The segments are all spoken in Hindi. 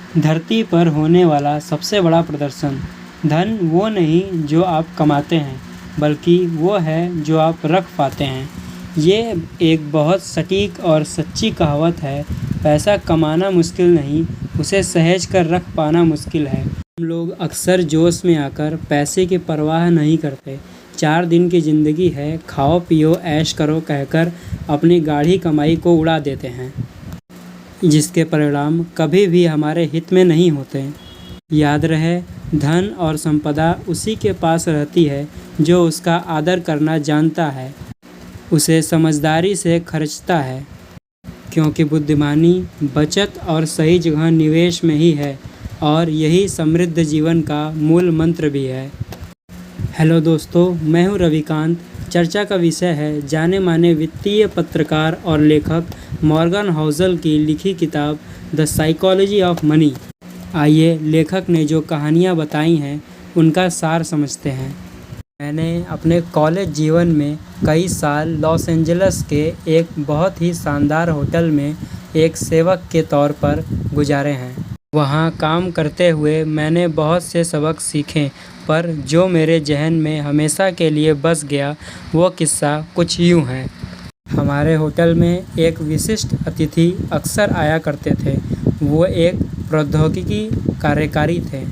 धरती पर होने वाला सबसे बड़ा प्रदर्शन। धन वो नहीं जो आप कमाते हैं, बल्कि वो है जो आप रख पाते हैं। ये एक बहुत सटीक और सच्ची कहावत है। पैसा कमाना मुश्किल नहीं, उसे सहेज कर रख पाना मुश्किल है। हम लोग अक्सर जोश में आकर पैसे की परवाह नहीं करते। 4 दिन की ज़िंदगी है, खाओ पियो ऐश करो कहकर अपनी गाढ़ी कमाई को उड़ा देते हैं, जिसके परिणाम कभी भी हमारे हित में नहीं होते। याद रहे, धन और संपदा उसी के पास रहती है जो उसका आदर करना जानता है, उसे समझदारी से खर्चता है, क्योंकि बुद्धिमानी बचत और सही जगह निवेश में ही है, और यही समृद्ध जीवन का मूल मंत्र भी है। हेलो दोस्तों, मैं हूं रविकांत। चर्चा का विषय है जाने माने वित्तीय पत्रकार और लेखक मॉर्गन हाउसल की लिखी किताब द साइकोलॉजी ऑफ मनी। आइए लेखक ने जो कहानियां बताई हैं उनका सार समझते हैं। मैंने अपने कॉलेज जीवन में कई साल लॉस एंजल्स के एक बहुत ही शानदार होटल में एक सेवक के तौर पर गुजारे हैं। वहाँ काम करते हुए मैंने बहुत से सबक सीखे, पर जो मेरे जहन में हमेशा के लिए बस गया वो किस्सा कुछ यूँ है। हमारे होटल में एक विशिष्ट अतिथि अक्सर आया करते थे। वो एक प्रौद्योगिकी कार्यकारी थे,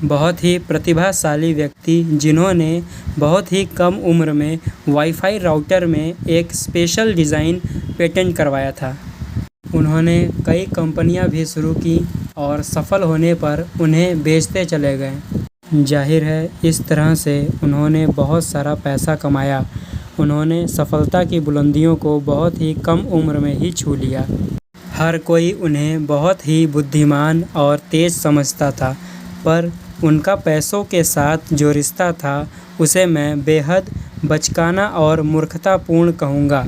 बहुत ही प्रतिभाशाली व्यक्ति जिन्होंने बहुत ही कम उम्र में वाईफाई राउटर में एक स्पेशल डिज़ाइन पेटेंट करवाया था। उन्होंने कई कंपनियां भी शुरू की और सफल होने पर उन्हें बेचते चले गए। जाहिर है, इस तरह से उन्होंने बहुत सारा पैसा कमाया। उन्होंने सफलता की बुलंदियों को बहुत ही कम उम्र में ही छू लिया। हर कोई उन्हें बहुत ही बुद्धिमान और तेज समझता था, पर उनका पैसों के साथ जो रिश्ता था उसे मैं बेहद बचकाना और मूर्खतापूर्ण कहूँगा।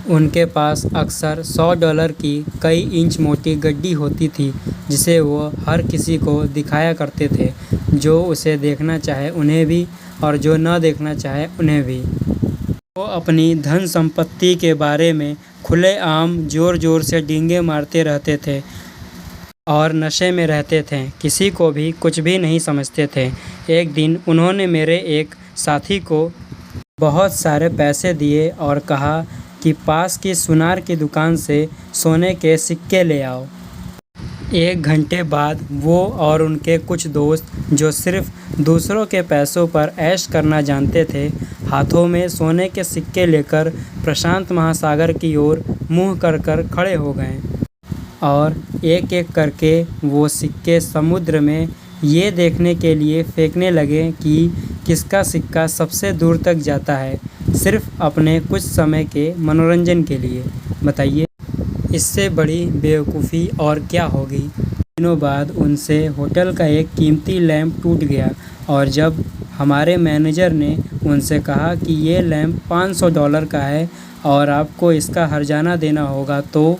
उनके पास अक्सर $100 की कई इंच मोटी गड्डी होती थी, जिसे वो हर किसी को दिखाया करते थे, जो उसे देखना चाहे उन्हें भी और जो न देखना चाहे उन्हें भी। वो अपनी धन संपत्ति के बारे में खुलेआम ज़ोर ज़ोर से डींगे मारते रहते थे और नशे में रहते थे, किसी को भी कुछ भी नहीं समझते थे। एक दिन उन्होंने मेरे एक साथी को बहुत सारे पैसे दिए और कहा कि पास की सुनार की दुकान से सोने के सिक्के ले आओ। 1 घंटे बाद वो और उनके कुछ दोस्त, जो सिर्फ दूसरों के पैसों पर ऐश करना जानते थे, हाथों में सोने के सिक्के लेकर प्रशांत महासागर की ओर मुँह कर कर खड़े हो गए और एक एक करके वो सिक्के समुद्र में ये देखने के लिए फेंकने लगे कि किसका सिक्का सबसे दूर तक जाता है, सिर्फ अपने कुछ समय के मनोरंजन के लिए। बताइए, इससे बड़ी बेवकूफ़ी और क्या होगी। दिनों बाद उनसे होटल का एक कीमती लैंप टूट गया, और जब हमारे मैनेजर ने उनसे कहा कि ये लैंप $500 का है और आपको इसका हर्जाना देना होगा, तो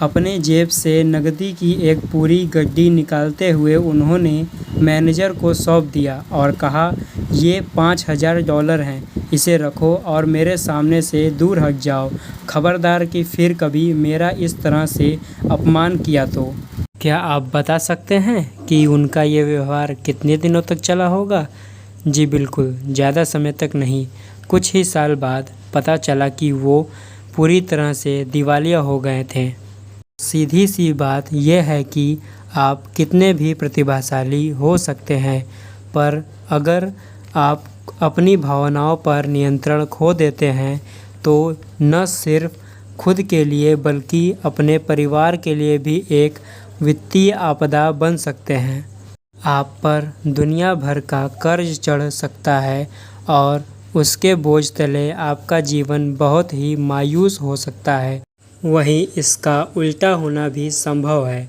अपने जेब से नकदी की एक पूरी गड्डी निकालते हुए उन्होंने मैनेजर को सौंप दिया और कहा, ये $5000 हैं, इसे रखो और मेरे सामने से दूर हट जाओ। खबरदार कि फिर कभी मेरा इस तरह से अपमान किया तो। क्या आप बता सकते हैं कि उनका ये व्यवहार कितने दिनों तक चला होगा? जी बिल्कुल, ज़्यादा समय तक नहीं। कुछ ही साल बाद पता चला कि वो पूरी तरह से दिवालिया हो गए थे। सीधी सी बात यह है कि आप कितने भी प्रतिभाशाली हो सकते हैं, पर अगर आप अपनी भावनाओं पर नियंत्रण खो देते हैं तो न सिर्फ खुद के लिए बल्कि अपने परिवार के लिए भी एक वित्तीय आपदा बन सकते हैं। आप पर दुनिया भर का कर्ज चढ़ सकता है और उसके बोझ तले आपका जीवन बहुत ही मायूस हो सकता है। वहीं इसका उल्टा होना भी संभव है।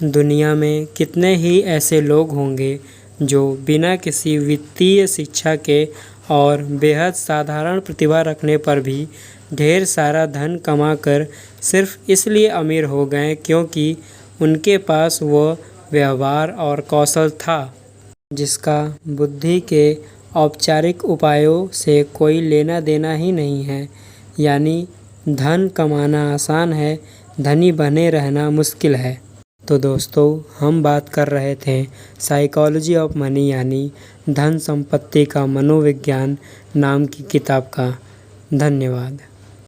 दुनिया में कितने ही ऐसे लोग होंगे जो बिना किसी वित्तीय शिक्षा के और बेहद साधारण प्रतिभा रखने पर भी ढेर सारा धन कमाकर सिर्फ इसलिए अमीर हो गए क्योंकि उनके पास वो व्यवहार और कौशल था जिसका बुद्धि के औपचारिक उपायों से कोई लेना देना ही नहीं है। यानी धन कमाना आसान है, धनी बने रहना मुश्किल है। तो दोस्तों हम बात कर रहे थे साइकोलॉजी ऑफ मनी यानी धन संपत्ति का मनोविज्ञान नाम की किताब का। धन्यवाद।